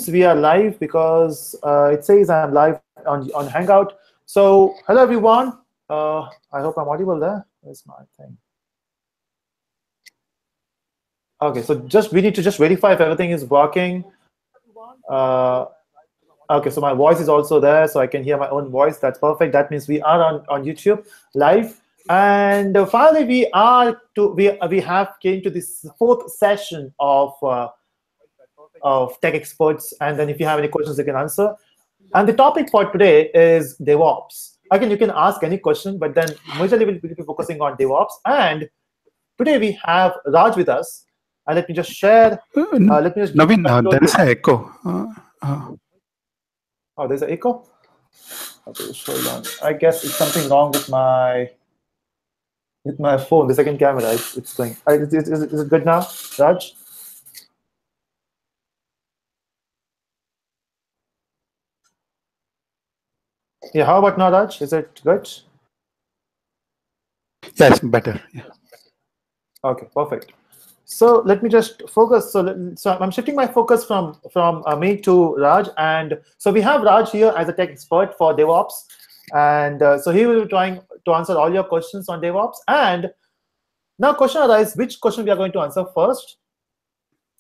we are live because it says I'm live on Hangout. So hello everyone. I hope I'm audible there. Where's my thing? Okay, so we need to just verify if everything is working. Uh, okay, so my voice is also there, so I can hear my own voice. That's perfect. That means we are on YouTube live. And finally, we have came to this fourth session of tech experts. And then if you have any questions, you can answer. And the topic for today is DevOps. Again, you can ask any question, but then majorly we'll be focusing on DevOps. And today we have Raj with us. And let me just share. Let me just Naveen, there is an echo. Oh, there's an echo? Okay, hold on. I guess it's something wrong with my phone, the second camera. It's going. Is it good now, Raj? Yeah, how about now, Raj? Is it good? Yes, better. Yeah. Okay, perfect. So let me just focus. So I'm shifting my focus from me to Raj, and so we have Raj here as a tech expert for DevOps, and so he will be trying to answer all your questions on DevOps. And now, question arises: which question we are going to answer first?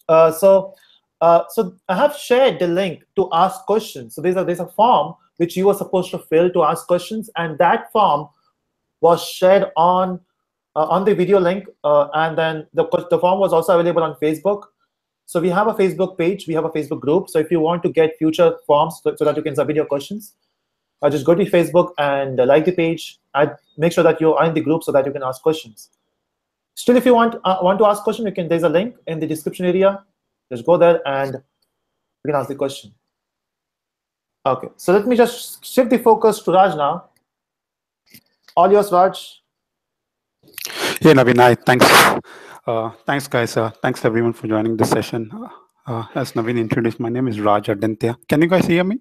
So I have shared the link to ask questions. So there's a form which you were supposed to fill to ask questions, and that form was shared on the video link, and then the form was also available on Facebook. So we have a Facebook page, we have a Facebook group. So if you want to get future forms so that you can submit your questions, just go to Facebook and like the page. Make sure that you are in the group so that you can ask questions. Still, if you want to ask question, you can. There's a link in the description area. Just go there and you can ask the question. Okay, so let me just shift the focus to Raj now. All yours, Raj. Yeah, Naveen, thanks. Thanks, guys. Thanks, everyone, for joining this session. As Naveen introduced, my name is Raj Adyanthaya. Can you guys hear me?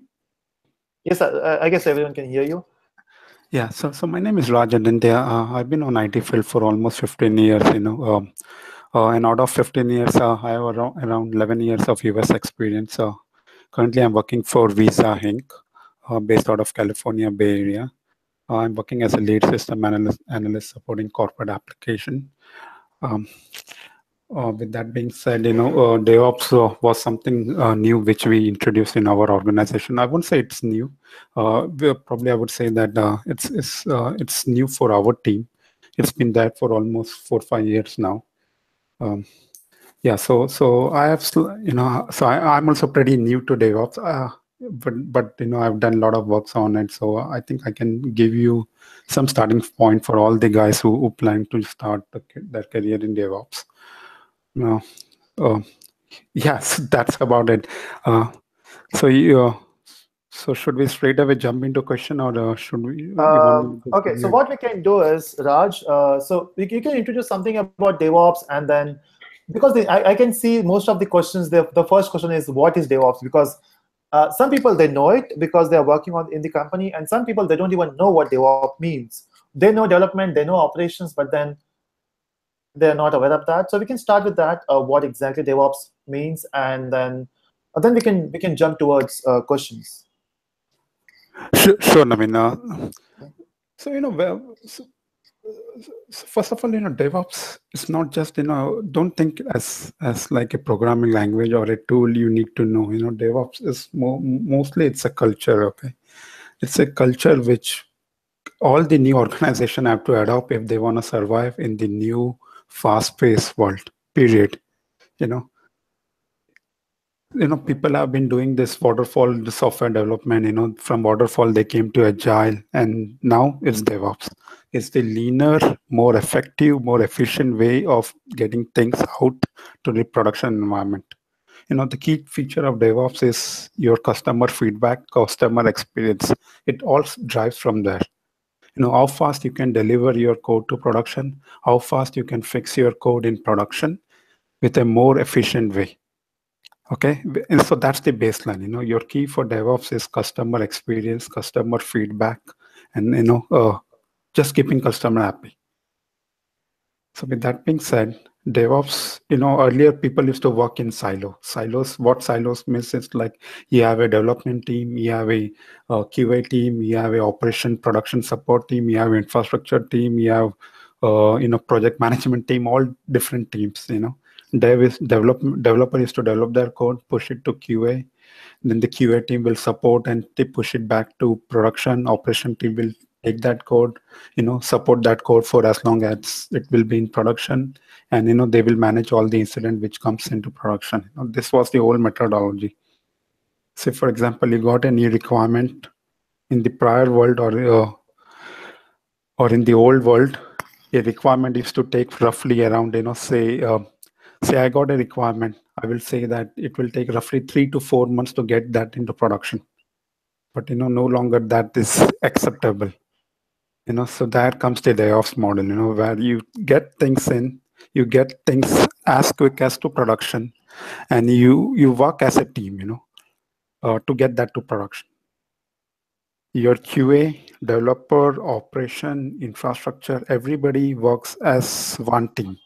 Yes, I guess everyone can hear you. Yeah, so my name is Raj Adyanthaya. I've been on IT field for almost 15 years, and out of 15 years, I have around 11 years of US experience. Currently, I'm working for Visa Inc., based out of California Bay Area. I'm working as a lead system analyst supporting corporate application. With that being said, DevOps was something new which we introduced in our organization. I wouldn't say it's new. Probably I would say that it's new for our team. It's been there for almost 4 or 5 years now. Yeah, so I have, I'm also pretty new to DevOps, but I've done a lot of works on it. So I think I can give you some starting point for all the guys who plan to start their career in DevOps. Yes, that's about it. So should we straight away jump into question, or should we? Okay, so what we can do is, Raj, so you can introduce something about DevOps, and then because I can see most of the questions, the first question is, what is DevOps? Because some people, they know it because they are working in the company, and some people, they don't even know what DevOps means. They know development, they know operations, but then they're not aware of that. So we can start with that, what exactly DevOps means, and then we can jump towards questions. Sure, Naveen. So first of all, DevOps is not just, don't think as like a programming language or a tool you need to know. DevOps is mostly it's a culture. Okay, it's a culture which all the new organization have to adopt if they want to survive in the new fast-paced world. Period. People have been doing this waterfall software development. From waterfall they came to agile, and now it's DevOps. It's the leaner, more effective, more efficient way of getting things out to the production environment. The key feature of DevOps is your customer feedback, customer experience. It all drives from there. How fast you can deliver your code to production, how fast you can fix your code in production with a more efficient way. Okay, and so that's the baseline. Your key for DevOps is customer experience, customer feedback, and just keeping customer happy. So with that being said, DevOps, earlier people used to work in silos. What silos means is like you have a development team, you have a QA team, you have a operation production support team, you have infrastructure team, you have project management team, all different teams. Developer is to develop their code, push it to QA, then the QA team will support and they push it back to production. Operation team will take that code, support that code for as long as it will be in production, and they will manage all the incident which comes into production. This was the old methodology. Say for example, you got a new requirement in the prior world, or in the old world, a requirement is to take roughly around, say I got a requirement, I will say that it will take roughly 3 to 4 months to get that into production. But no longer that is acceptable. So there comes the DevOps model, where you get things in, you get things as quick as to production, and you work as a team, to get that to production. Your QA, developer, operation, infrastructure, everybody works as one team.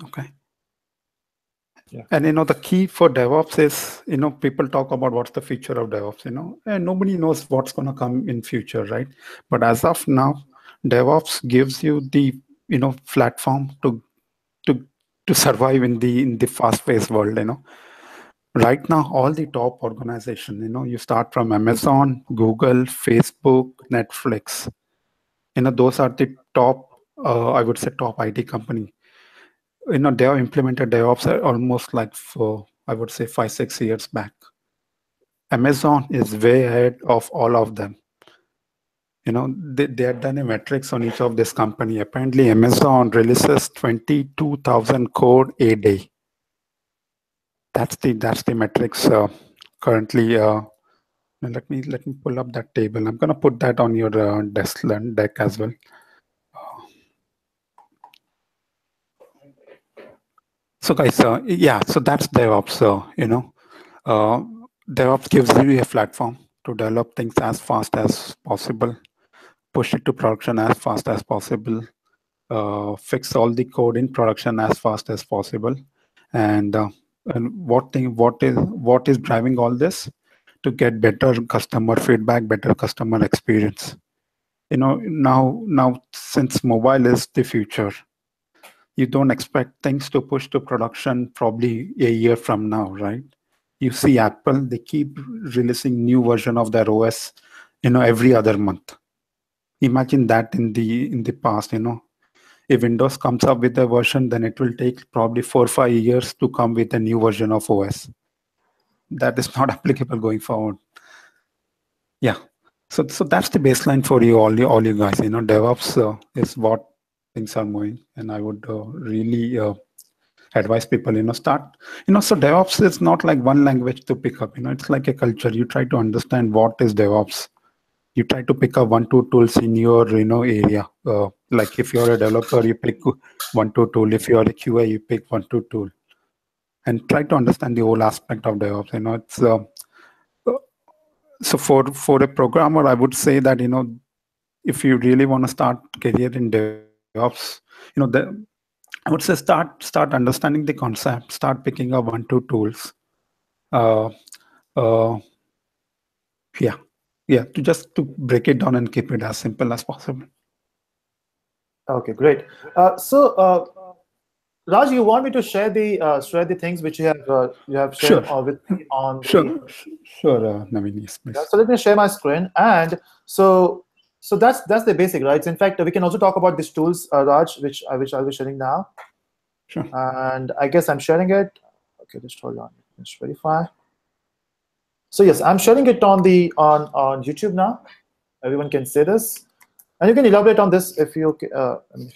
Okay. Yeah. And the key for DevOps is, people talk about what's the future of DevOps, and nobody knows what's going to come in future, right? But as of now, DevOps gives you the platform to survive in the fast-paced world. Right now, all the top organizations, you start from Amazon, Google, Facebook, Netflix. Those are the top, I would say, top IT company. They have implemented DevOps almost like for, I would say, 5-6 years back. Amazon is way ahead of all of them. They had done a metrics on each of this company. Apparently, Amazon releases 22,000 code a day. That's the metrics currently. Let me pull up that table. I'm going to put that on your deck as well. So guys, yeah, so that's DevOps. DevOps gives you a platform to develop things as fast as possible, push it to production as fast as possible, fix all the code in production as fast as possible, and what is driving all this? To get better customer feedback, better customer experience. Now since mobile is the future, you don't expect things to push to production probably a year from now, right? You see Apple, they keep releasing new version of their OS, every other month. Imagine that in the past, if Windows comes up with a version, then it will take probably 4 or 5 years to come with a new version of OS. That is not applicable going forward. Yeah. So that's the baseline for all you guys. DevOps is what things are moving, and I would really advise people, start. So DevOps is not like one language to pick up. It's like a culture. You try to understand what is DevOps. You try to pick up 1-2 tools in your area. Like if you're a developer, you pick 1-2 tool. If you're a QA, you pick 1-2 tool, and try to understand the whole aspect of DevOps. It's so for a programmer, I would say that if you really want to start career in DevOps, I would say start understanding the concept, start picking up 1-2 tools. Yeah, to break it down and keep it as simple as possible. Okay, great. Raj, you want me to share the things which you have shared Sure. with me on Sure, Naveen, yes, please. So let me share my screen, and so that's the basic, right? In fact, we can also talk about these tools, Raj, which I'll be sharing now. Sure. And I guess I'm sharing it. Okay, just hold on. Let's verify. So yes, I'm sharing it on YouTube now. Everyone can see this, and you can elaborate on this if you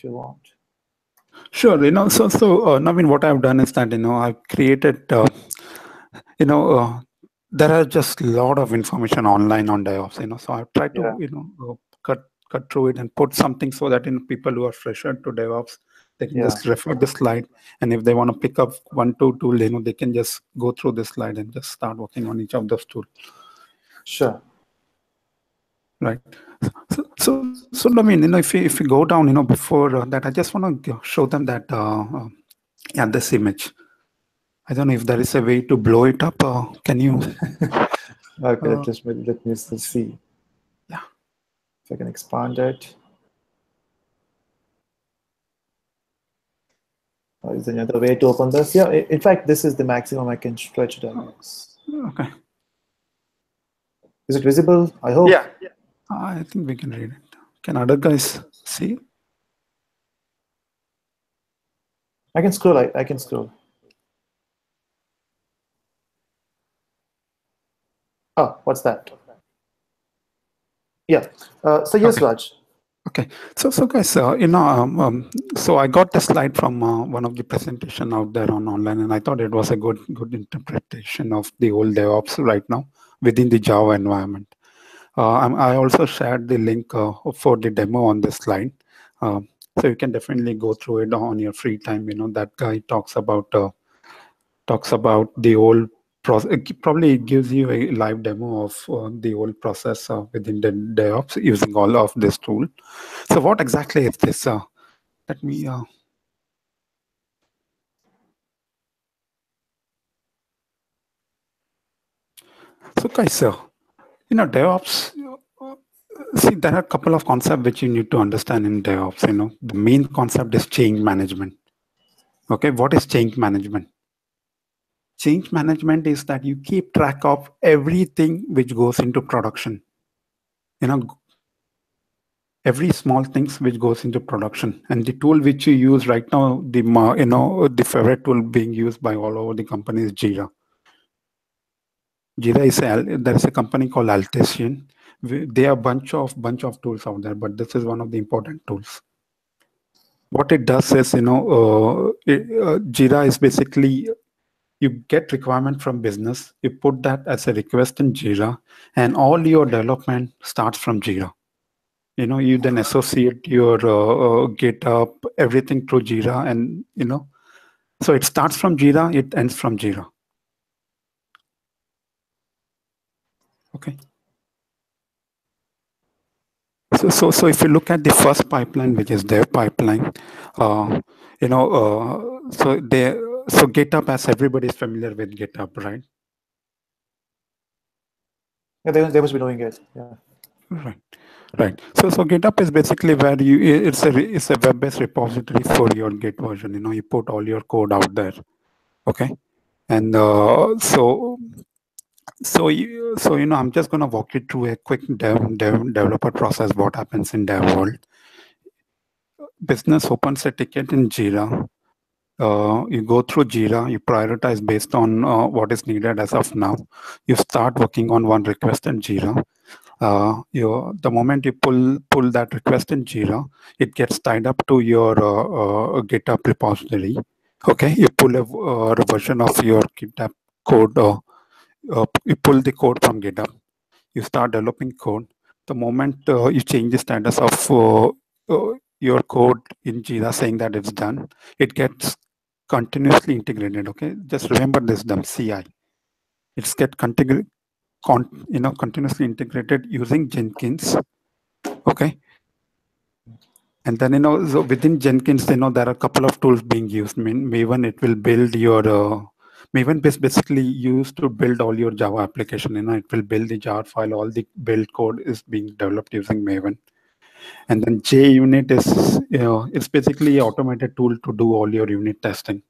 want. Sure. So Naveen, what I've done is that I've created there are just a lot of information online on DevOps. So I've tried to cut through it and put something so that people who are fresher to DevOps, they can just refer the slide, and if they want to pick up 1-2 tool, they can just go through this slide and just start working on each of those tools. Sure. Right. So I mean, if you go down, before that, I just want to show them that, yeah, this image. I don't know if there is a way to blow it up. Can you? Okay, let me see Yeah. if I can expand it. Is there another way to open this? Yeah, in fact, this is the maximum I can stretch it, I guess. Okay. Is it visible? I hope. Yeah. I think we can read it. Can other guys see? I can scroll. I can scroll. Oh, what's that? Yeah. So yes, Okay. Raj. Okay. So guys, so I got the slide from one of the presentation out there on online, and I thought it was a good interpretation of the whole DevOps right now within the Java environment. I also shared the link for the demo on this slide, so you can definitely go through it on your free time. That guy talks about the whole process. It probably gives you a live demo of the whole process within the DevOps using all of this tool. So what exactly is this? Let me. So guys, DevOps. See, there are a couple of concepts which you need to understand in DevOps. The main concept is change management. Okay, what is change management? Change management is that you keep track of everything which goes into production. Every small things which goes into production, and the tool which you use right now, the favorite tool being used by all over the company is Jira. Jira there is a company called Altesian. They are bunch of tools out there, but this is one of the important tools. What it does is, Jira is basically, you get requirement from business, you put that as a request in Jira, and all your development starts from Jira. You then associate your GitHub, everything through Jira, and so it starts from Jira, it ends from Jira. Okay. So if you look at the first pipeline, which is their pipeline, so GitHub, as everybody is familiar with GitHub, right? Yeah, they must be doing it. Yeah. Right. So GitHub is basically where it's a web-based repository for your Git version. You put all your code out there. Okay. And I'm just gonna walk you through a quick developer process. What happens in dev world? Business opens a ticket in Jira. You go through Jira, you prioritize based on what is needed as of now. You start working on one request in Jira. The moment you pull that request in Jira, it gets tied up to your GitHub repository. Okay, you pull a version of your GitHub code. You pull the code from GitHub. You start developing code. The moment you change the status of your code in Jira saying that it's done, it gets continuously integrated. Okay, just remember this term CI. It's continuously integrated using Jenkins. Okay, and then so within Jenkins, there are a couple of tools being used. Maven, it will build your Maven is basically used to build all your Java application. It will build the jar file. All the build code is being developed using Maven. And then JUnit is, it's basically an automated tool to do all your unit testing.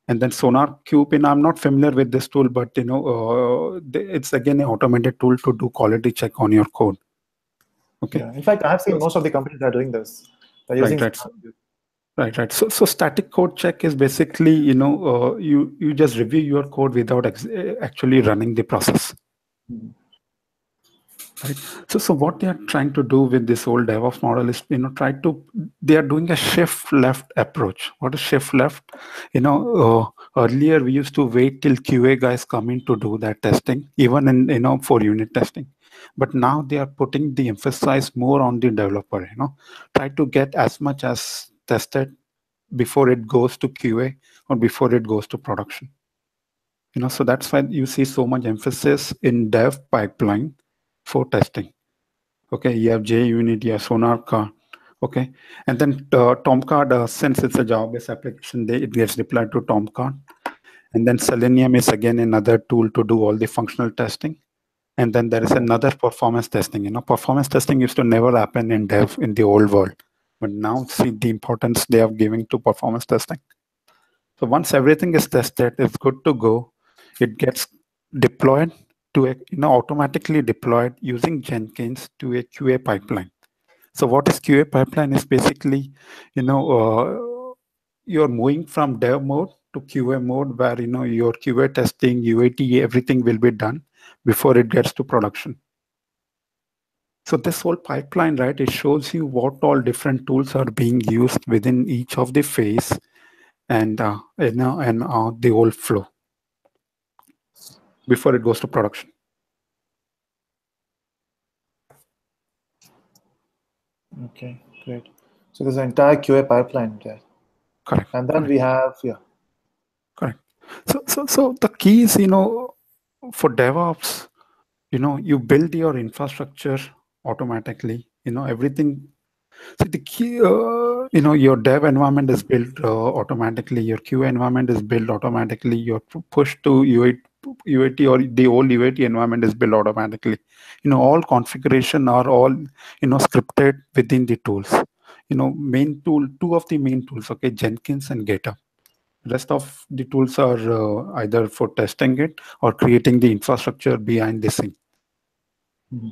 And then Sonar Cube, I'm not familiar with this tool, but it's again an automated tool to do quality check on your code. Okay. Yeah. In fact, I have seen most of the companies that are doing this. They're using Right. So static code check is basically, you just review your code without actually running the process. Mhm. Right. So what they are trying to do with this whole DevOps model is, they are doing a shift left approach. What is shift left? Earlier we used to wait till QA guys come in to do that testing, even in, for unit testing. But now they are putting the emphasis more on the developer, try to get as much as tested before it goes to QA or before it goes to production. So that's why you see so much emphasis in dev pipeline for testing. Okay, you have JUnit, you have Sonar card. Okay, and then Tomcard, since it's a Java-based application, it gets deployed to Tomcard. And then Selenium is again another tool to do all the functional testing. And then there is another performance testing. Performance testing used to never happen in dev in the old world. But now see the importance they are giving to performance testing. So once everything is tested, it's good to go. It gets deployed to automatically deployed using Jenkins to a QA pipeline. So what is QA pipeline is basically, you're moving from dev mode to QA mode where, your QA testing, UAT, everything will be done before it gets to production. So this whole pipeline, right, it shows you what all different tools are being used within each of the phase and, the whole flow before it goes to production. Okay, great. So there's an entire QA pipeline there. Correct. And then we have, Correct. So the key is, for DevOps, you build your infrastructure automatically, everything. So the key, your dev environment is built automatically, your QA environment is built automatically, your push to UAT or the whole UAT environment is built automatically. All configuration are all, scripted within the tools. Main tool, two of the main tools, okay, Jenkins and GitHub. Rest of the tools are either for testing it or creating the infrastructure behind the scene. Mm-hmm.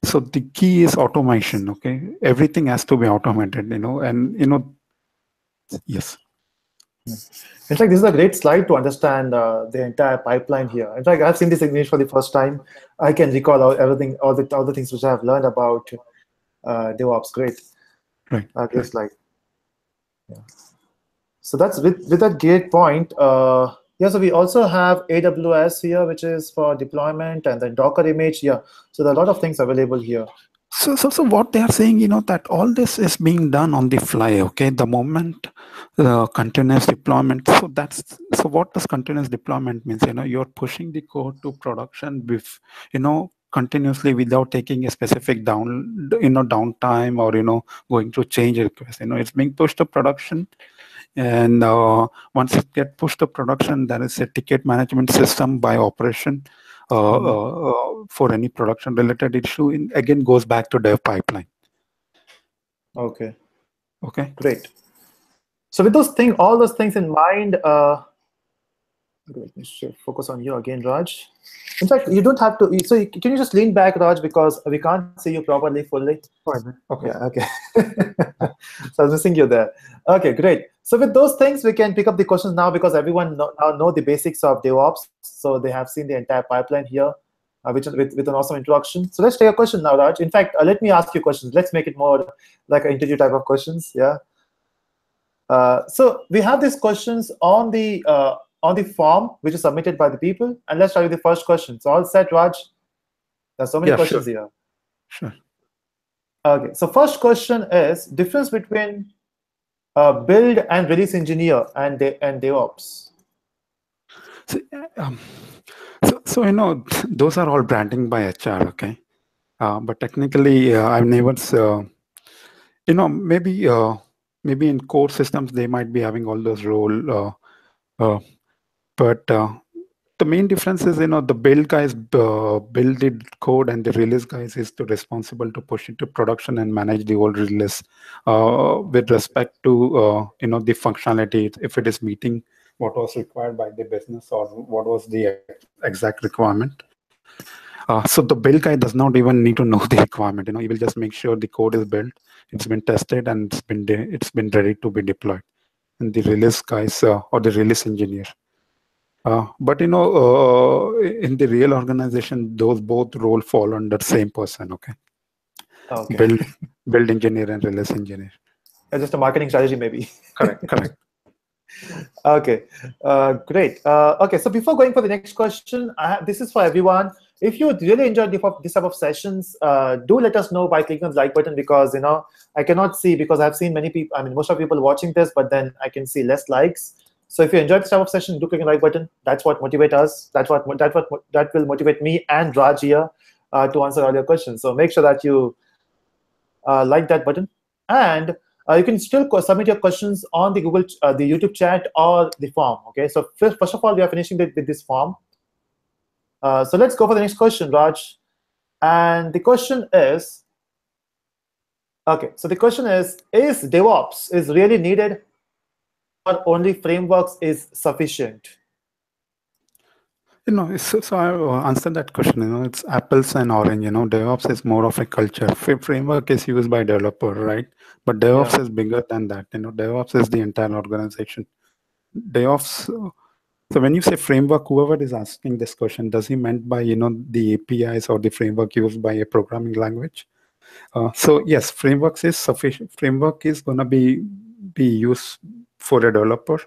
So the key is automation. Okay, everything has to be automated. Yes. In fact, this is a great slide to understand the entire pipeline here. In fact, I've seen this image for the first time. I can recall all the things which I have learned about DevOps. Great. Right. Great slide. Yeah. So that's with that great point. Yeah, so we also have AWS here, which is for deployment, and then Docker image. Yeah, so there are a lot of things available here. So what they are saying, that all this is being done on the fly. Okay, the moment continuous deployment. So what does continuous deployment means? You're pushing the code to production with, continuously without taking a specific downtime or going to change request. It's being pushed to production. And once it gets pushed to production, there is a ticket management system by operation for any production related issue. Again, goes back to dev pipeline. Okay. Okay. Great. So with all those things in mind, let me focus on you again, Raj. In fact, you don't have to. So can you just lean back, Raj, because we can't see you properly fully. Okay. Yeah. Okay. So I was missing you there. Okay, great. So with those things, we can pick up the questions now because everyone now know the basics of DevOps. So they have seen the entire pipeline here, with an awesome introduction. So let's take a question now, Raj. In fact, let me ask you questions. Let's make it more like an interview type of questions. Yeah. So we have these questions on the form which is submitted by the people, and let's start with the first question. So all set, Raj? There's so many questions here. Sure. Okay, so first question is difference between build and release engineer and DevOps. So those are all branding by HR. Okay, but technically I've never maybe in core systems they might be having all those role, but the main difference is, the build guys build the code and the release guys is responsible to push it to production and manage the whole release with respect to, the functionality, if it is meeting what was required by the business or what was the exact requirement. So the build guy does not even need to know the requirement. He will just make sure the code is built, it's been tested, and it's been ready to be deployed. And the release guys or the release engineer. But in the real organization, those both roles fall under same person. Okay. Build engineer and release engineer. Just a marketing strategy, maybe. Correct. Okay, great. Okay, so before going for the next question, this is for everyone. If you really enjoyed this type of sessions, do let us know by clicking on the like button, because I cannot see, because I've seen many people. I mean, most of people watching this, but then I can see less likes. So if you enjoyed this type of session, do click on the like button. That's what motivates us. That will motivate me and Raj here to answer all your questions. So make sure that you like that button, and you can still submit your questions on the the YouTube chat or the form. Okay, so first of all, we are finishing with this form. So let's go for the next question, Raj. And the question is, okay, so the question is DevOps is really needed, or only frameworks is sufficient? So I answered that question. It's apples and orange. DevOps is more of a culture. Framework is used by developer, right? But DevOps is bigger than that. DevOps is the entire organization. DevOps. So when you say framework, whoever is asking this question, does he meant by the APIs or the framework used by a programming language? So yes, frameworks is sufficient. Framework is gonna be used for a developer,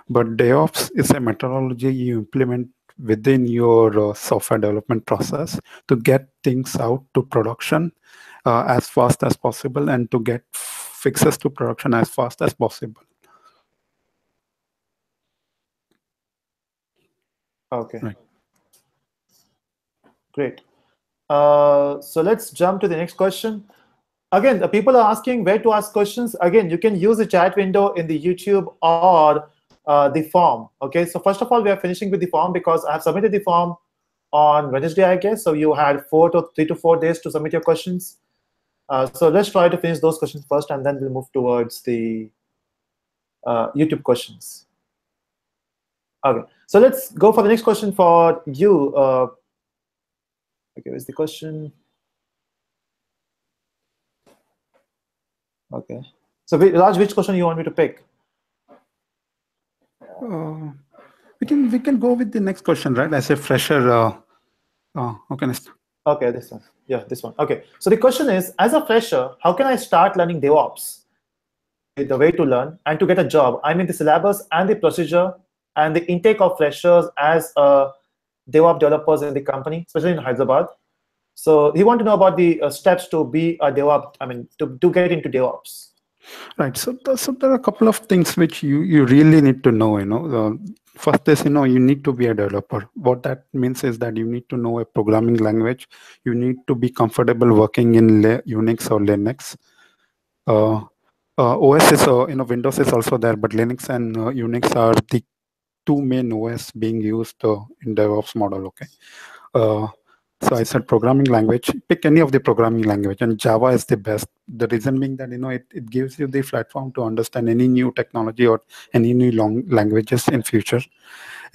but DevOps is a methodology you implement within your software development process to get things out to production as fast as possible and to get fixes to production as fast as possible. Okay. Right. Great. So let's jump to the next question. Again, the people are asking where to ask questions. Again, you can use the chat window in the YouTube or the form. Okay, so first of all, we are finishing with the form because I have submitted the form on Wednesday, I guess. So you had 3 to 4 days to submit your questions. So let's try to finish those questions first, and then we'll move towards the YouTube questions. Okay, so let's go for the next question for you. Okay, where's the question? Okay. So, Raj, which question you want me to pick? We can go with the next question, right? As a fresher, okay. Okay, this one. Yeah, this one. Okay. So the question is, as a fresher, how can I start learning DevOps? The way to learn and to get a job. I mean, the syllabus and the procedure and the intake of freshers as DevOps developers in the company, especially in Hyderabad. So he want to know about the steps to be a DevOps. I mean, to get into DevOps. Right. So there are a couple of things which you really need to know. First is you need to be a developer. What that means is that you need to know a programming language. You need to be comfortable working in Unix or Linux. OS is Windows is also there, but Linux and Unix are the two main OS being used in DevOps model. Okay. So I said programming language, pick any of the programming language, and Java is the best. The reason being that it gives you the platform to understand any new technology or any new languages in future.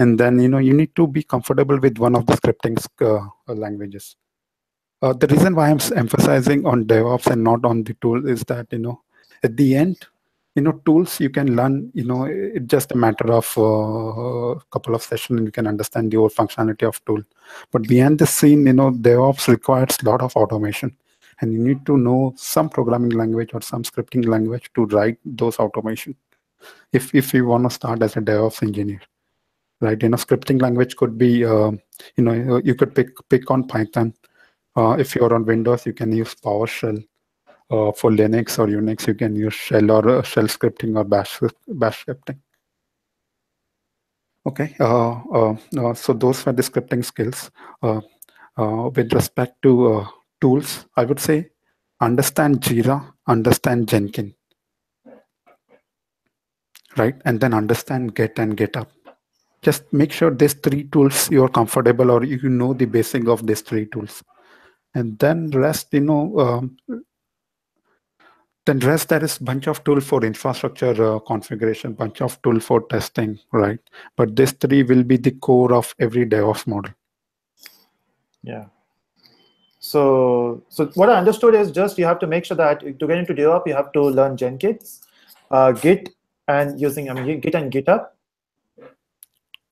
And then you need to be comfortable with one of the scripting languages. The reason why I'm emphasizing on DevOps and not on the tool is that at the end, tools you can learn. It's just a matter of a couple of sessions and you can understand the whole functionality of tool. But behind the scene, DevOps requires a lot of automation, and you need to know some programming language or some scripting language to write those automation. If you want to start as a DevOps engineer, right? Scripting language could be, you could pick on Python. If you're on Windows, you can use PowerShell. For Linux or Unix, you can use shell or shell scripting or bash scripting. Okay, so those were the scripting skills. With respect to tools, I would say understand Jira, understand Jenkins, right? And then understand Git and GitHub. Just make sure these three tools you're comfortable or you know the basic of these three tools. And then rest, then rest, there is bunch of tool for infrastructure configuration, bunch of tool for testing, right? But these three will be the core of every DevOps model. Yeah. So what I understood is just you have to make sure that to get into DevOps, you have to learn Jenkins, Git, and using Git and GitHub.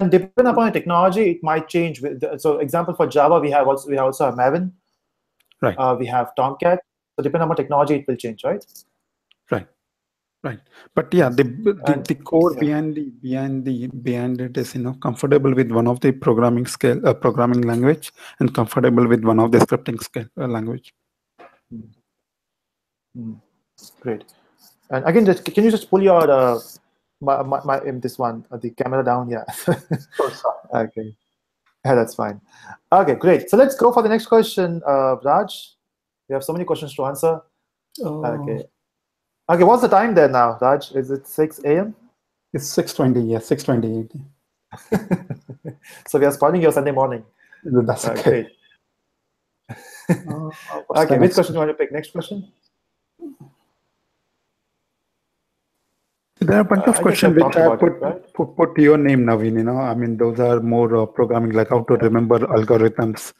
And depending upon the technology, it might change. So example for Java, we also have Maven. Right. We have Tomcat. So depending on technology, it will change, right? Right. But yeah, the core behind it is comfortable with one of the programming language and comfortable with one of the scripting language. Great. And again, can you just pull your this one the camera down? Yeah. Okay. Yeah, that's fine. Okay, great. So let's go for the next question, Raj. We have so many questions to answer. Okay. Okay, what's the time there now, Raj? Is it 6 a.m.? It's 6:20. Yeah, 6:28. So we are spoiling your Sunday morning. That's okay. Great. What's the Okay, which next question you want to pick? Next question? There are a bunch of I guess questions I've which talked I about it, right? put your name, Naveen. I mean, those are more programming, like how to remember algorithms,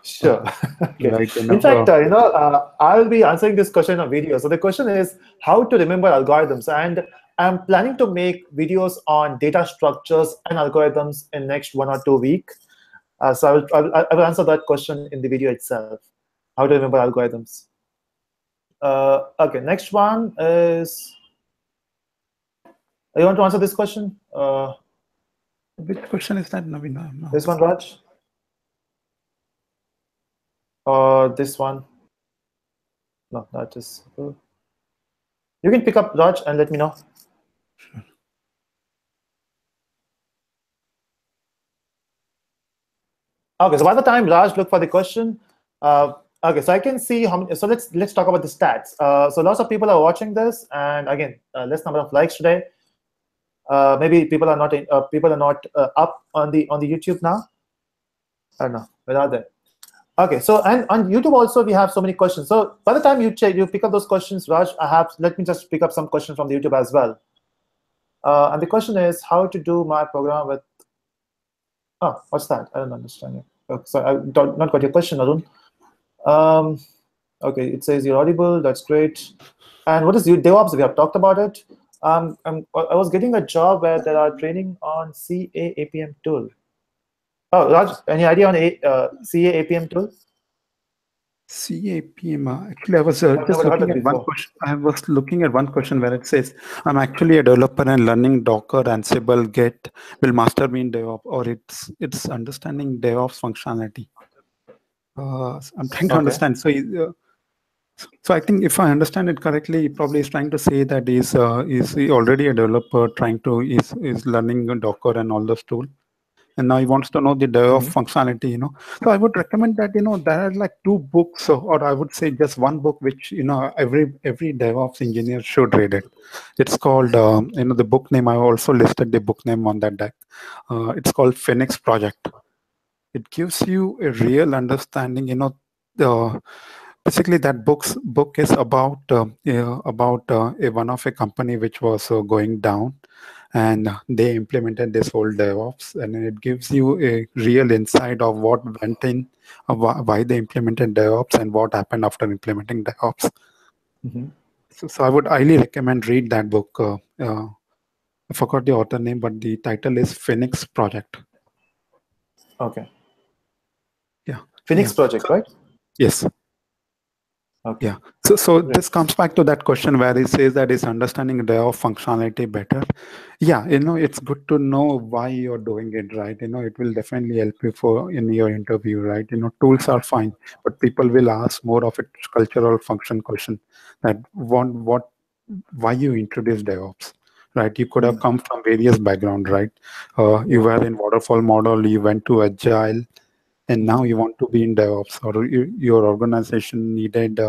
Sure. Okay. right? In fact, I'll be answering this question on video. So the question is how to remember algorithms, and I'm planning to make videos on data structures and algorithms in next 1 or 2 week. So I will answer that question in the video itself. How to remember algorithms. Okay. Next one is. You want to answer this question? Which question is that, Naveen? No. This one, Raj? Or this one? No, that is. You can pick up, Raj, and let me know. Sure. Okay, so by the time Raj look for the question, okay, so I can see how many. So let's talk about the stats. So lots of people are watching this, and again, less number of likes today. Maybe people are not up on the YouTube now. I don't know. Where are they? Okay, so and on YouTube also we have so many questions. So by the time you pick up those questions, Raj, let me just pick up some questions from the YouTube as well. And the question is how to do my program with. Oh, what's that? I don't understand it. Okay, so I don't not got your question, Arun. Okay, it says you're audible. That's great. And what is DevOps? We have talked about it. I was getting a job where there are training on CA/APM tool. Oh, Raj, any idea on CA/APM tool? CAPM. Actually, I was I've just never heard looking that at one before. question. I was looking at one question where it says, "I'm actually a developer and learning Docker, Ansible, Git. Will master me in DevOps, or it's understanding DevOps functionality?" I'm trying to Okay. understand. So I think if I understand it correctly, he probably is trying to say that is he already a developer trying to is learning Docker and all those tools, and now he wants to know the DevOps functionality. So I would recommend that there are like two books, or I would say just one book which every DevOps engineer should read it. It's called the book name. I also listed the book name on that deck. It's called Phoenix Project. It gives you a real understanding. Basically, that book is about one of a company which was going down, and they implemented this whole DevOps, and it gives you a real insight of what went in, why they implemented DevOps, and what happened after implementing DevOps. So I would highly recommend read that book. I forgot the author name, but the title is Phoenix Project. Okay. Yeah. Phoenix Project, right? Yes. Okay. Yeah. So this comes back to that question where he says that is understanding DevOps functionality better. Yeah, it's good to know why you're doing it, right? It will definitely help you in your interview, right? Tools are fine, but people will ask more of a cultural function question that why you introduce DevOps, right? You could have come from various background, right? You were in waterfall model, you went to agile, and now you want to be in DevOps, or your organization needed.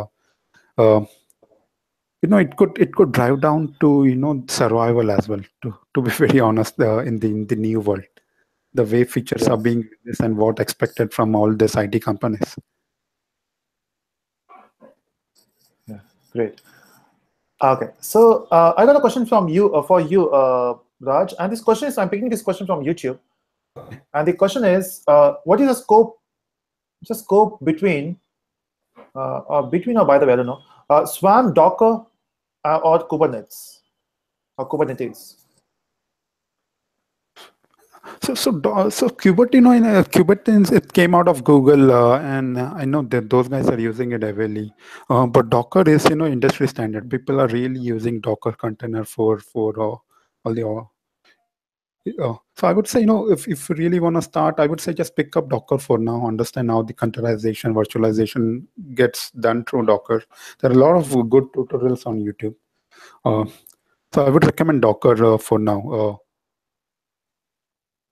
It could drive down to survival as well. To be very honest, in the new world, the way features are being used and what expected from all these IT companies. Yeah, great. Okay, so I got a question from you for you, Raj, and this question is I'm picking this question from YouTube, and the question is, what is the scope? Just scope between, or by the way, I don't know, Swarm, Docker, or Kubernetes, or Kubernetes. So Kubernetes, it came out of Google, and I know that those guys are using it heavily. But Docker is industry standard. People are really using Docker container for all the so I would say, if you really want to start, I would say just pick up Docker for now, understand how the containerization, virtualization gets done through Docker. There are a lot of good tutorials on YouTube. So I would recommend Docker for now.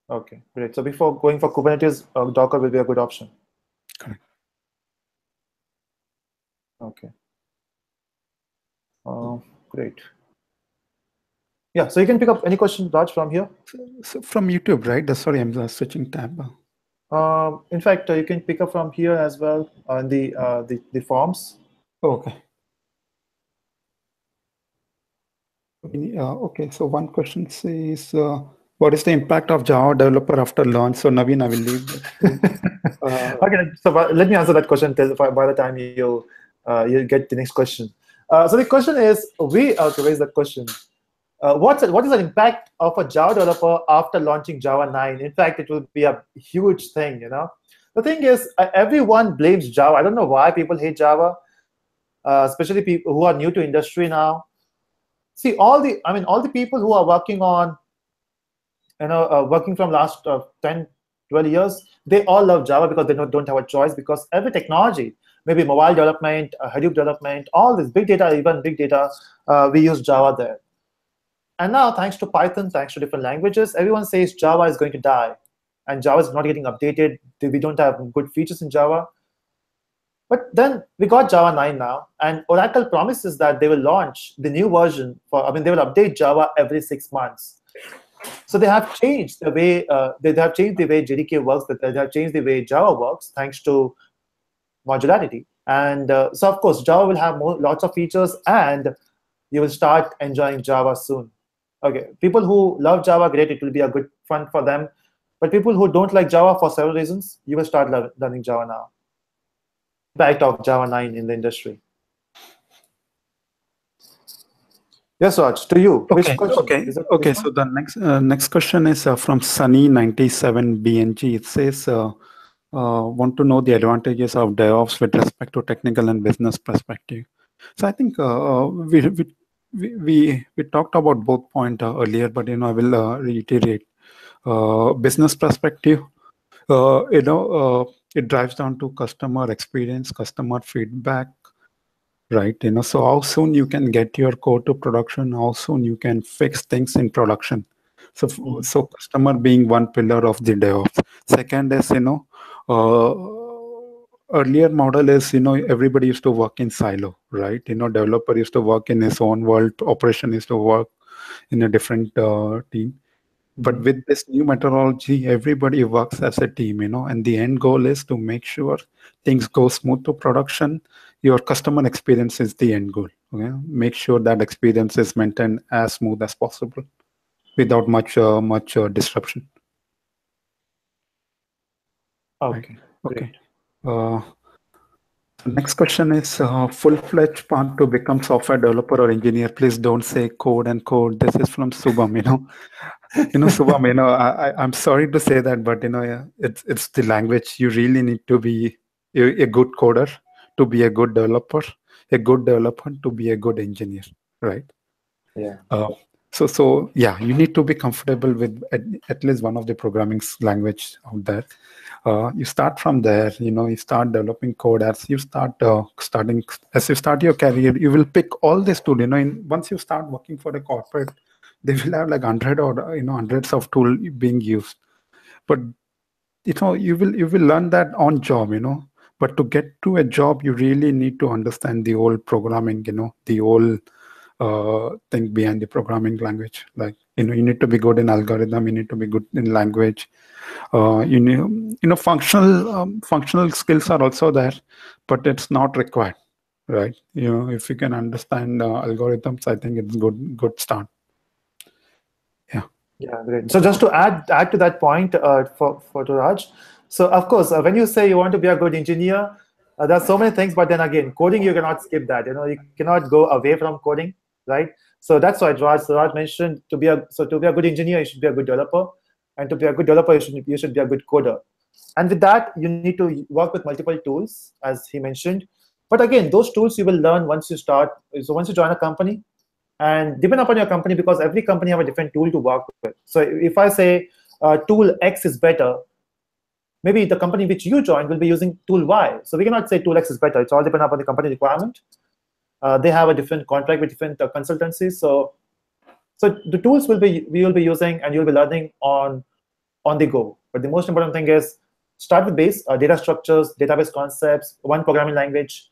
Okay, great. So before going for Kubernetes, Docker will be a good option. Correct. Okay. Great. Yeah, so you can pick up any question, Raj, from here. So from YouTube, right? Sorry, I'm switching tab. In fact, you can pick up from here as well on the forms. Okay. Okay, so one question says, what is the impact of Java developer after launch? So Naveen, I will leave that to, Okay, so let me answer that question till by the time you get the next question. So the question is, we to raise that question. What is the impact of a Java developer after launching Java 9? In fact, it will be a huge thing, you know. The thing is, everyone blames Java. I don't know why people hate Java, especially people who are new to industry now. See, all the people who are working on, working from last 10, 12 years, they all love Java because they don't have a choice, because every technology, maybe mobile development, Hadoop development, all this big data, even big data, we use Java there. And now, thanks to Python, thanks to different languages, everyone says Java is going to die, and Java is not getting updated. We don't have good features in Java. But then we got Java 9 now, and Oracle promises that they will launch the new version they will update Java every 6 months. So they have changed the way they have changed the way JDK works. They have changed the way Java works, thanks to modularity. And so, of course, Java will have lots of features, and you will start enjoying Java soon. Okay, people who love Java, great, it will be a good fun for them. But people who don't like Java for several reasons, you will start learning Java now. Impact of Java 9 in the industry. Yes, Raj, to you. Okay, Which question? Okay. So the next question is from Sunny97BNG. It says, want to know the advantages of DevOps with respect to technical and business perspective. So I think we talked about both points earlier, but I will reiterate. Business perspective, it drives down to customer experience, customer feedback, right? So how soon you can get your code to production, how soon you can fix things in production. So customer being one pillar of the DevOps. Second is earlier model is everybody used to work in silo, right? Developer used to work in his own world, operation used to work in a different team. But with this new methodology, everybody works as a team, and the end goal is to make sure things go smooth to production. Your customer experience is the end goal. Okay? Make sure that experience is maintained as smooth as possible without much disruption. Okay. Right? Okay. Next question is full-fledged path to become software developer or engineer. Please don't say code and code. This is from Subham, Subham, I'm sorry to say that, but it's the language. You really need to be a good coder to be a good developer to be a good engineer, right? Yeah. So yeah, you need to be comfortable with at least one of the programming language out there. You start from there. You start developing code as you start your career. You will pick all this tool. Once you start working for a corporate, they will have like hundreds of tools being used. But you will learn that on job. But to get to a job, you really need to understand the whole programming. The whole thing behind the programming language. Like you need to be good in algorithm. You need to be good in language. Functional skills are also there, but it's not required, right? If you can understand algorithms, I think it's good start. Yeah, great. So just to add to that point for Raj, so of course, when you say you want to be a good engineer, there are so many things, but then again, coding, you cannot skip that. You cannot go away from coding, right? So that's why Raj mentioned to be a good engineer, you should be a good developer, and to be a good developer, you should be a good coder. And with that, you need to work with multiple tools, as he mentioned. But again, those tools you will learn once you start. So once you join a company, and depend upon your company, because every company have a different tool to work with. So if I say tool X is better, maybe the company which you join will be using tool Y. So we cannot say tool X is better. It's all depend upon the company requirement. They have a different contract with different consultancies. So the tools we will be using, and you'll be learning on the go. But the most important thing is start with base data structures, database concepts, one programming language.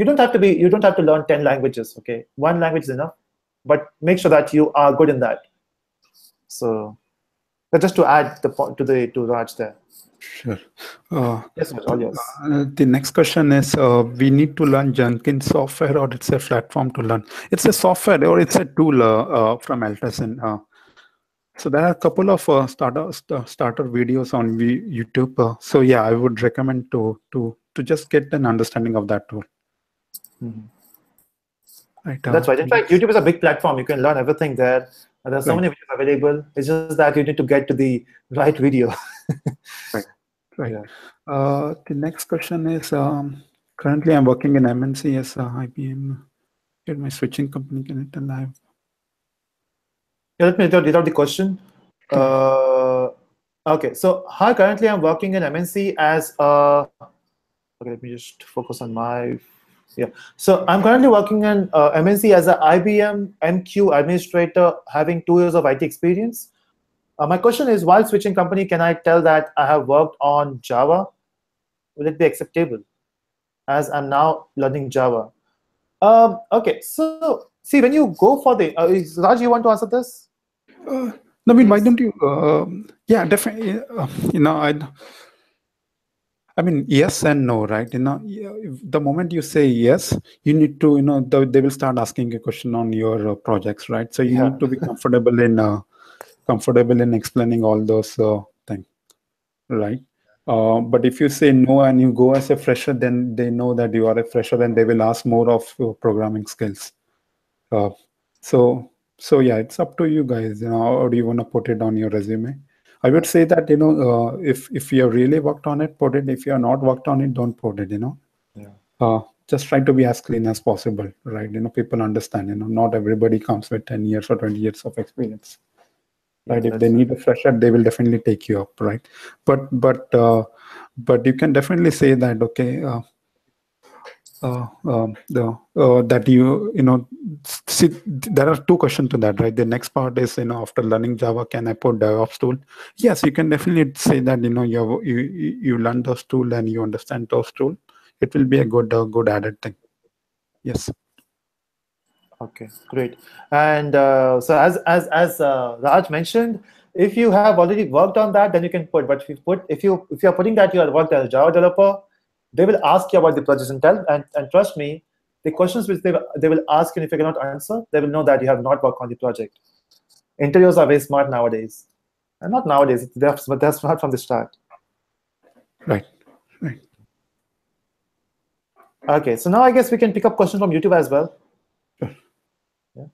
you don't have to learn 10 languages. Okay, one language is enough, but make sure that you are good in that. So just to add the point to Raj there. Sure. Yes, Raj, all yours. The next question is, we need to learn Jenkins software, or it's a platform to learn? It's a software or it's a tool from Altasin. So there are a couple of starter videos on YouTube. So yeah, I would recommend to just get an understanding of that tool. Mm-hmm. Right. That's right. In fact, YouTube is a big platform. You can learn everything there. There are so many videos available. It's just that you need to get to the right video. Right. Yeah. The next question is, currently I'm working in MNC as IBM. Get my switching company connected live. Yeah, let me read out the question. Okay, so hi, currently I'm working in MNC as okay, let me just focus on my, yeah. So I'm currently working in MNC as an IBM MQ administrator, having 2 years of IT experience. My question is, while switching company, can I tell that I have worked on Java? Will it be acceptable, as I'm now learning Java? Okay, so see, when you go for the, Raj, you want to answer this? Naveen, why don't you? Yeah, definitely. I mean, yes and no, right? The moment you say yes, you need to, they will start asking a question on your projects, right? So you Yeah. need to be comfortable in explaining all those things, right? But if you say no and you go as a fresher, then they know that you are a fresher and they will ask more of programming skills. So yeah, it's up to you guys. How do you want to put it on your resume? I would say that if you have really worked on it, put it. If you have not worked on it, don't put it. Just try to be as clean as possible, right? People understand. Not everybody comes with 10 years or 20 years of experience, right? If they need a fresher, they will definitely take you up, right? But you can definitely say that, okay. That see, there are two questions to that, right? The next part is, after learning Java, can I put DevOps tool? Yes, you can definitely say that, you learn those tool and you understand those tool. It will be a good added thing. Yes. Okay, great. And so as Raj mentioned, if you have already worked on that, then you can put. But if you are putting that you have worked as a Java developer, they will ask you about the project and trust me, the questions which they will ask you, and if you cannot answer, they will know that you have not worked on the project. Interviewers are very smart nowadays, and not nowadays. They're smart from the start. Right. Okay, so now I guess we can pick up questions from YouTube as well. Sure. Yeah.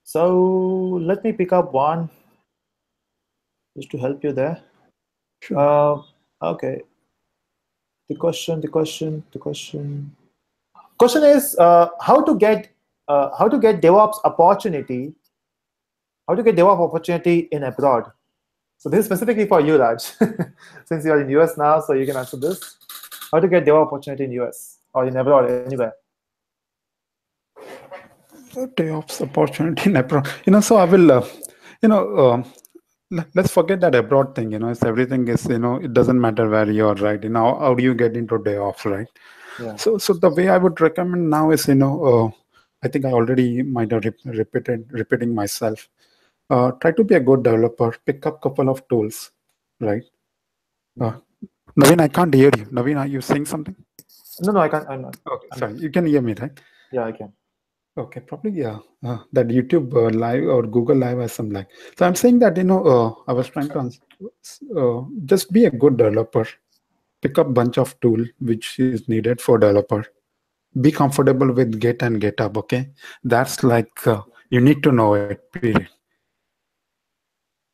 So let me pick up one just to help you there. Sure. Okay. The question is how to get DevOps opportunity. How to get DevOps opportunity in abroad? So this is specifically for you, Raj, since you are in US now, so you can answer this. How to get DevOps opportunity in US or in abroad, anywhere? DevOps opportunity in abroad. So I will, let's forget that abroad thing. It's everything is, it doesn't matter where you are, right? How do you get into DevOps, right? Yeah. So the way I would recommend now is, I think I already might have repeating myself. Try to be a good developer. Pick up couple of tools, right? Naveen, I can't hear you. Naveen, are you saying something? No, I can't. I'm not. Okay, sorry. You can hear me, right? Yeah, I can. Okay, probably, yeah. That YouTube Live or Google Live has some lag. So I'm saying that, I was trying to just be a good developer. Pick up bunch of tool which is needed for developer. Be comfortable with Git and GitHub, okay? That's like, you need to know it, period.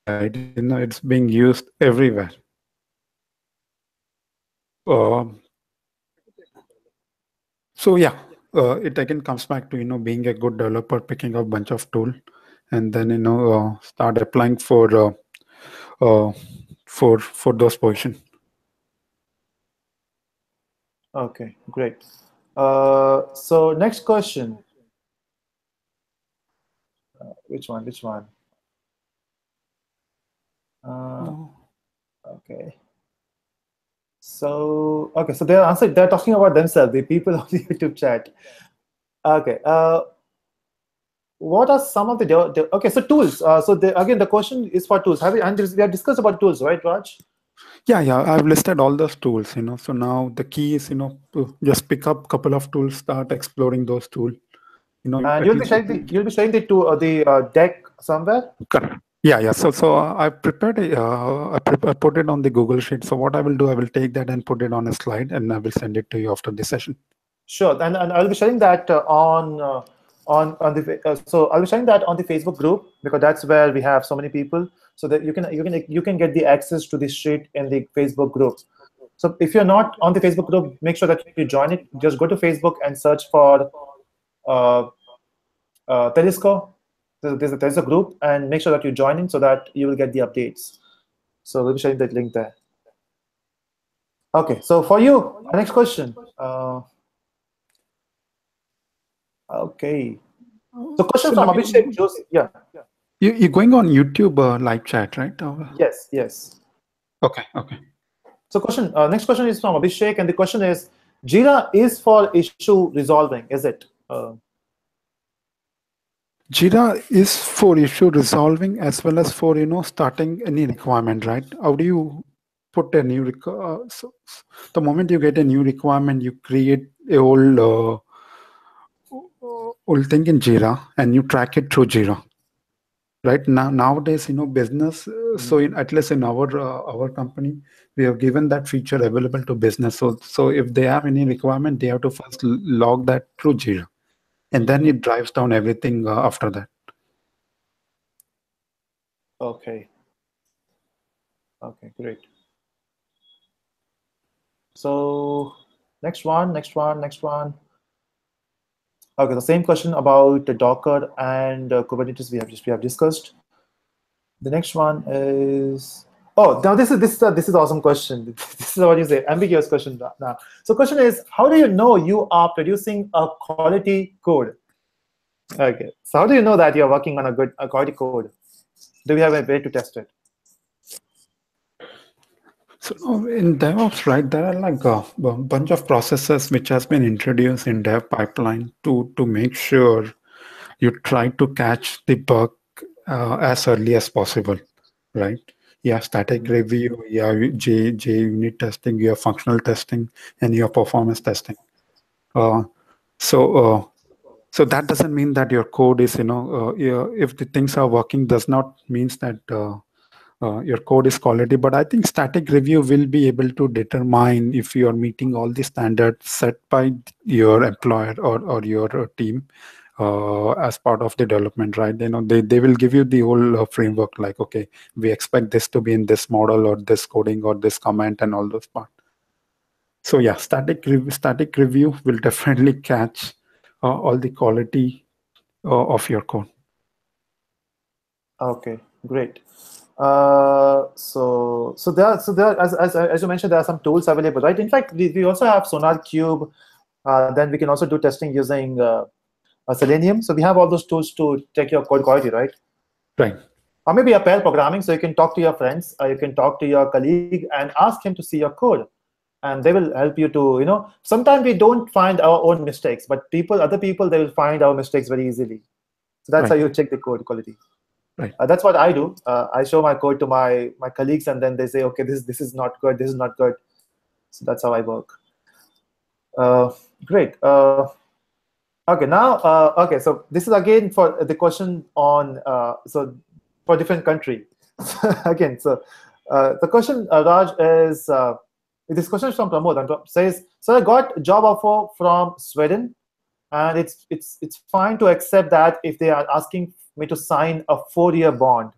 Right? It's being used everywhere. So yeah, it again comes back to, being a good developer, picking up bunch of tool, and then, start applying for those positions. Okay, great. So next question. Which one? Okay. So okay, so they're talking about themselves, the people on the YouTube chat. Okay. What are some of okay, so tools. So again, the question is for tools. And we have discussed about tools, right, Raj? Yeah, I've listed all those tools, So now the key is, to just pick up a couple of tools, start exploring those tools. And At least you'll be sharing the deck somewhere. correct. Yeah. So I prepared I put it on the Google Sheet. So what I will do, I will take that and put it on a slide, and I will send it to you after the session. Sure, and I'll be sharing that on the so I'll be sharing that on the Facebook group, because that's where we have so many people, so that you can get the access to this sheet in the Facebook group. So if you're not on the Facebook group, make sure that you join it. Just go to Facebook and search for uh, Telusko. There's a group, and make sure that you join in so that you will get the updates. So we'll be sharing that link there. Okay, so for you, next question. Okay. So question So from now Abhishek Joseph. Yeah. you're going on YouTube live chat, right? Yes. Okay. So next question is from Abhishek, and the question is, Jira is for issue resolving, is it? Jira is for issue resolving as well as for starting any requirement, right? How do you put a new so the moment you get a new requirement, you create a old thing in Jira and you track it through Jira. Right now, nowadays, business. So at least in our company, we have given that feature available to business. So if they have any requirement, they have to first log that through Jira, and then it drives down everything after that. Okay, great. So next one. Okay, the same question about the Docker and Kubernetes we have discussed. The next one is, oh, now this is awesome question. This is what you say, ambiguous question now. So question is, how do you know you are producing a quality code? Okay, so how do you know that you're working on a quality code? Do we have a way to test it? So in DevOps, right, there are like a bunch of processes which has been introduced in dev pipeline to make sure you try to catch the bug as early as possible, right? You have static review, you have J unit testing, you have functional testing, and you have performance testing. Uh, so so that doesn't mean that your code is, if the things are working, does not means that your code is quality. But I think static review will be able to determine if you are meeting all the standards set by your employer or your team as part of the development, right? They will give you the whole framework, like, okay, we expect this to be in this model or this coding or this comment and all those parts. So yeah, static review will definitely catch all the quality of your code. Okay, great. So there as you mentioned, there are some tools available, right? In fact, we also have Sonar Cube. Then we can also do testing using Selenium. So we have all those tools to check your code quality, right? Right. Or maybe a pair programming, so you can talk to your friends, you can talk to your colleague and ask him to see your code, and they will help you to, sometimes we don't find our own mistakes, but other people, they will find our mistakes very easily. So that's how you check the code quality. Right. That's what I do. I show my code to my colleagues, and then they say, okay, this is not good, this is not good. So that's how I work. Great. Okay, now, okay, so this is again for the question on, so for different country. Again, so the question, Raj, is, this question is from Pramod, and says, so I got a job offer from Sweden, and it's fine to accept that if they are asking me to sign a 4-year bond.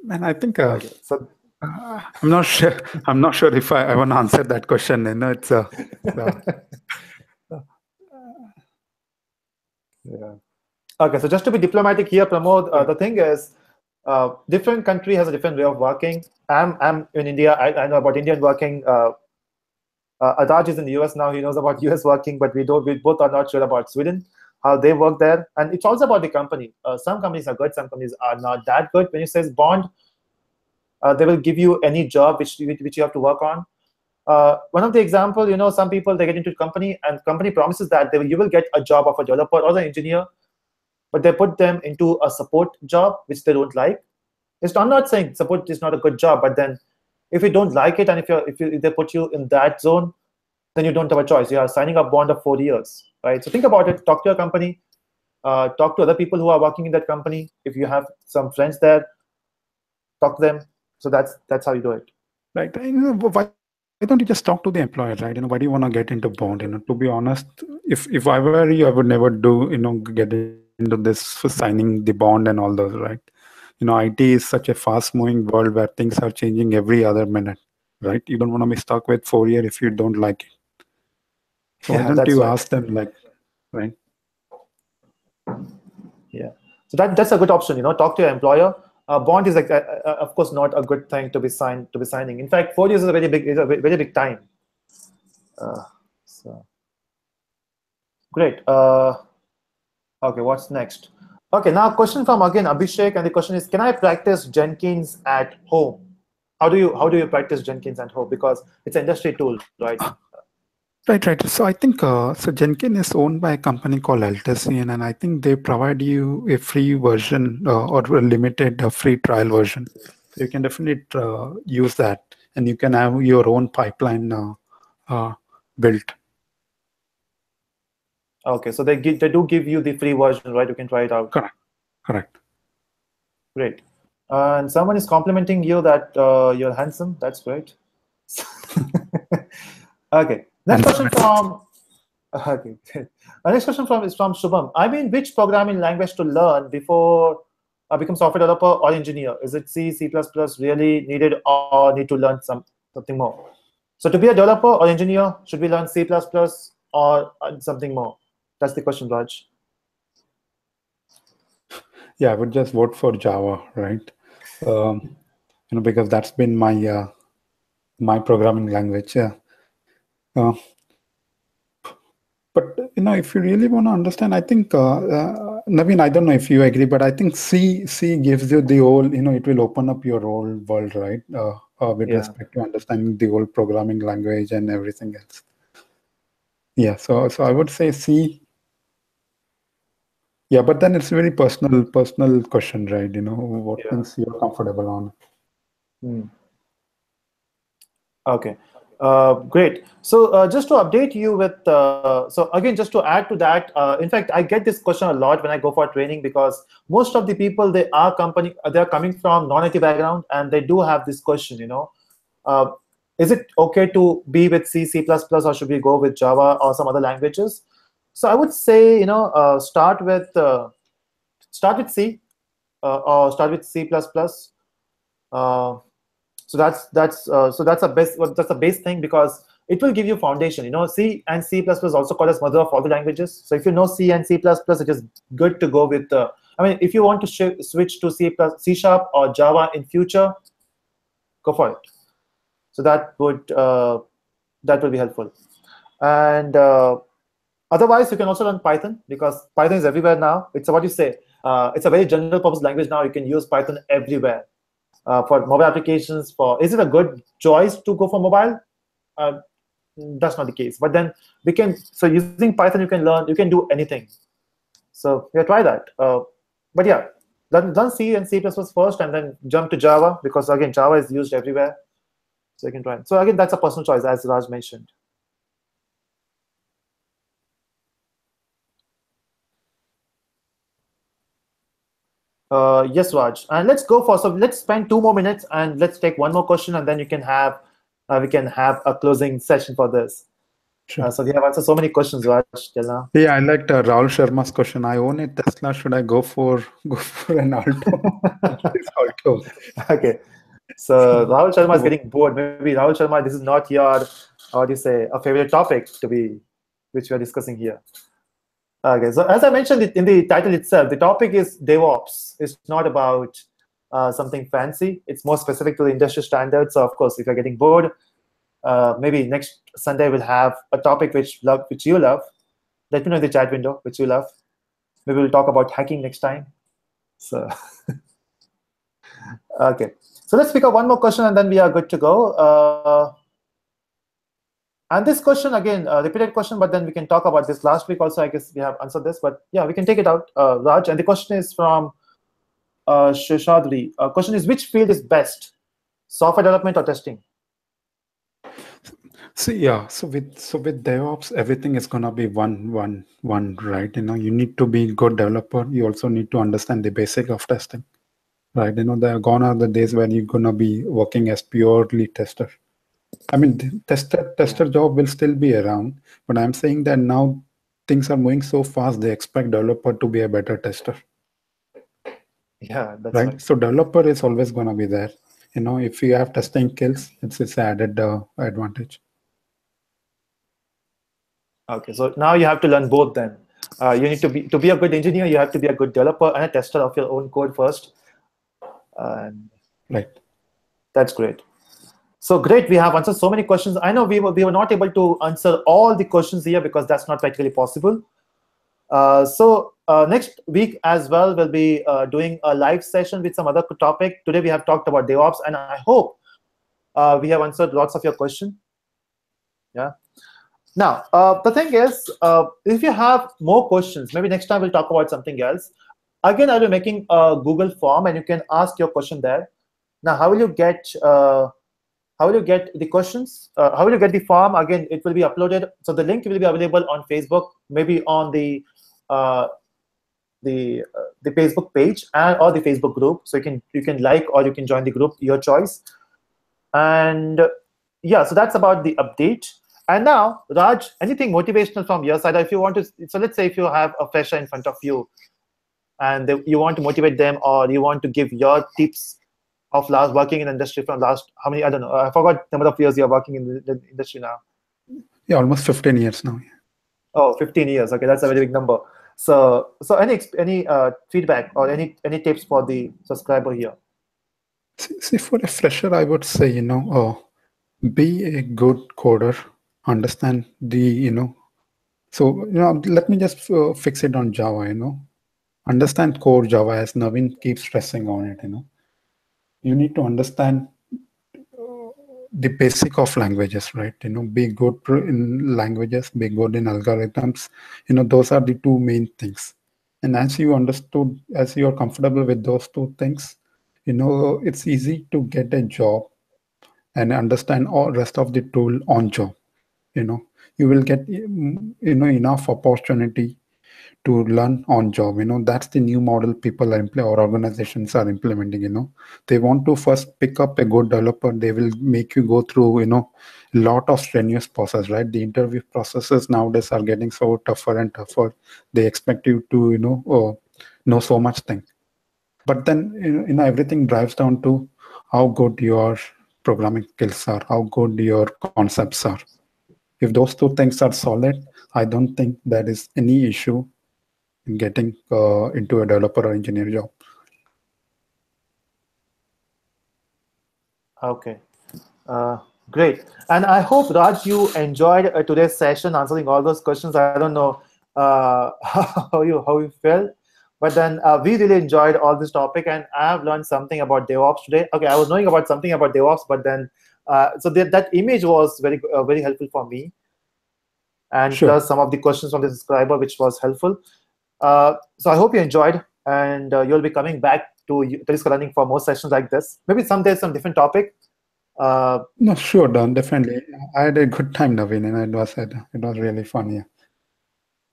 Man, I think so I'm not sure. I'm not sure if I want to answer that question. It's yeah. Okay, so just to be diplomatic here, Pramod, the thing is, different country has a different way of working. I'm in India. I know about Indian working. Raj is in the US now. He knows about US working, but we both are not sure about Sweden, how they work there. And it's also about the company. Some companies are good, some companies are not that good. When you say bond, they will give you any job which you have to work on. One of the example, some people, they get into a company and company promises that you will get a job of a developer or an engineer, but they put them into a support job which they don't like. I'm not saying support is not a good job, but then if you don't like it and if they put you in that zone, then you don't have a choice. You are signing a bond of 4 years, right? So think about it. Talk to your company. Talk to other people who are working in that company. If you have some friends there, talk to them. So that's how you do it. Right. Why don't you just talk to the employer, right? Why do you want to get into bond? To be honest, if I were you, I would never do, get into this for signing the bond and all those, right? IT is such a fast-moving world where things are changing every other minute, right? You don't want to be stuck with 4 years if you don't like it. So why don't you ask them, right? Yeah. So that's a good option. Talk to your employer. Bond is of course not a good thing to be signing. In fact, 4 years is a very big time. So great. Okay, what's next? Okay, now a question from again Abhishek, and the question is: can I practice Jenkins at home? How do you practice Jenkins at home? Because it's an industry tool, right? Right. So I think so Jenkins is owned by a company called Altesian, and I think they provide you a free version or a limited free trial version. So you can definitely use that, and you can have your own pipeline built. Okay, so they do give you the free version, right? You can try it out. Correct. Great. And someone is complimenting you that you're handsome. That's great. Okay. Next question from is from Shubham. I mean, which programming language to learn before become software developer or engineer? Is it C, C++ really needed, or need to learn something more? So to be a developer or engineer, should we learn C++ or something more? That's the question, Raj. Yeah, I would just vote for Java, right? Because that's been my my programming language. Yeah. But if you really want to understand, I think Naveen, I don't know if you agree, but I think C gives you the whole, it will open up your whole world, right? With respect to understanding the whole programming language and everything else. Yeah, so I would say C. Yeah, but then it's a very personal question, right? What things you're comfortable on. Okay. Great. So just to update you with, so again, just to add to that, in fact, I get this question a lot when I go for training, because most of the people, they are coming from non-IT background, and they do have this question, is it okay to be with C, C++, or should we go with Java or some other languages? So I would say, start with C or start with C++. So that's a base thing, because it will give you foundation. C and C++ also called as mother of all the languages. So if you know C and C++, it is good to go with. If you want to switch to C# or Java in future, go for it. So that will be helpful. And otherwise, you can also learn Python, because Python is everywhere now. It's what you say. It's a very general purpose language now. You can use Python everywhere. For mobile applications, is it a good choice to go for mobile? That's not the case. But then using Python, you can do anything. So yeah, try that. But yeah, learn C and C++ first, and then jump to Java, because again, Java is used everywhere. So you can try it. So again, that's a personal choice, as Raj mentioned. Yes, Raj. And let's spend 2 more minutes, and let's take one more question, and then we can have a closing session for this. Sure. So we have answered so many questions, Raj, till now. Yeah, I liked Rahul Sharma's question. I own a Tesla. Should I go for an Alto? Okay. So Rahul Sharma is getting bored. Maybe Rahul Sharma, this is not your, a favorite topic which we are discussing here. Okay, so as I mentioned in the title itself, the topic is DevOps. It's not about something fancy. It's more specific to the industry standards. So of course, if you're getting bored, maybe next Sunday we'll have a topic which you love. Let me know in the chat window which you love. Maybe we'll talk about hacking next time. So okay. So let's pick up one more question and then we are good to go. And this question, again, repeated question, but then we can talk about this. Last week also, I guess we have answered this, but yeah, we can take it out, Raj. And the question is from Sheshadri. Question is, which field is best, software development or testing? So yeah, so with DevOps, everything is gonna be one, right? You need to be a good developer. You also need to understand the basic of testing, right? There are gone are the days when you're gonna be working as purely tester. I mean, the tester job will still be around, but I'm saying that now things are moving so fast. They expect developer to be a better tester. Yeah, that's right. So developer is always gonna be there. If you have testing skills, it's added advantage. Okay, so now you have to learn both then. You need to be a good engineer, you have to be a good developer and a tester of your own code first. Right. That's great. So great, we have answered so many questions. I know we were not able to answer all the questions here because that's not practically possible. So next week as well, we'll be doing a live session with some other topic. Today we have talked about DevOps, and I hope we have answered lots of your questions. Yeah. Now, the thing is, if you have more questions, maybe next time we'll talk about something else. Again, I'll be making a Google form, and you can ask your question there. Now, how will you get the questions? How will you get the form? Again, it will be uploaded. So the link will be available on Facebook, maybe on the Facebook page or the Facebook group. So you can like or you can join the group, your choice. And yeah, so that's about the update. And now, Raj, anything motivational from your side? If you want to, so let's say if you have a fresher in front of you, and you want to motivate them, or you want to give your tips of working in the industry from last, how many, I don't know, I forgot the number of years you're working in the industry now. Yeah, almost 15 years now. Oh, 15 years. Okay, that's a very big number. So any feedback or any tips for the subscriber here? See, for a fresher, I would say, be a good coder, understand the, so, let me just fix it on Java, understand core Java, as Naveen keeps stressing on it, you need to understand the basic of languages, right? Be good in languages, be good in algorithms. Those are the two main things. And as you are comfortable with those two things, it's easy to get a job and understand all rest of the tool on job. You will get enough opportunity to learn on job. That's the new model people are or organizations are implementing. They want to first pick up a good developer. They will make you go through lot of strenuous process, right? The interview processes nowadays are getting so tougher and tougher. They expect you to know so much thing, but then everything drives down to how good your programming skills are, how good your concepts are. If those two things are solid, I don't think there is any issue in getting into a developer or engineer job. Okay, great. And I hope, Raj, you enjoyed today's session, answering all those questions. I don't know how you felt, but then we really enjoyed all this topic, and I have learned something about DevOps today. Okay, I was knowing about something about DevOps, but then so that image was very helpful for me, and Sure. plus some of the questions from the subscriber, which was helpful. So I hope you enjoyed, and you'll be coming back to Telusko Learning for more sessions like this. Maybe someday some different topic. No, sure, Don, definitely. I had a good time, Naveen, and it was really fun. Yeah.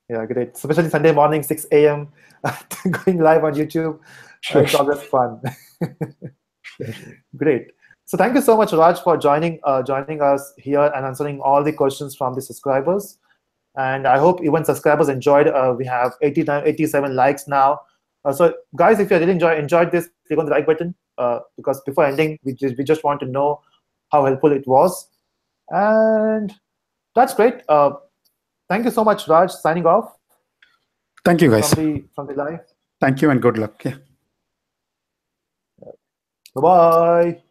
Yeah, great. Especially Sunday morning, 6 a.m. going live on YouTube. Sure. It's always fun. Sure. Great. So thank you so much, Raj, for joining us here and answering all the questions from the subscribers. And I hope even subscribers enjoyed. We have 87 likes now. So guys, if you really enjoyed this, click on the like button because before ending, we just want to know how helpful it was. And that's great. Thank you so much, Raj. Signing off. Thank you, guys. From the live. Thank you and good luck. Yeah. Bye-bye.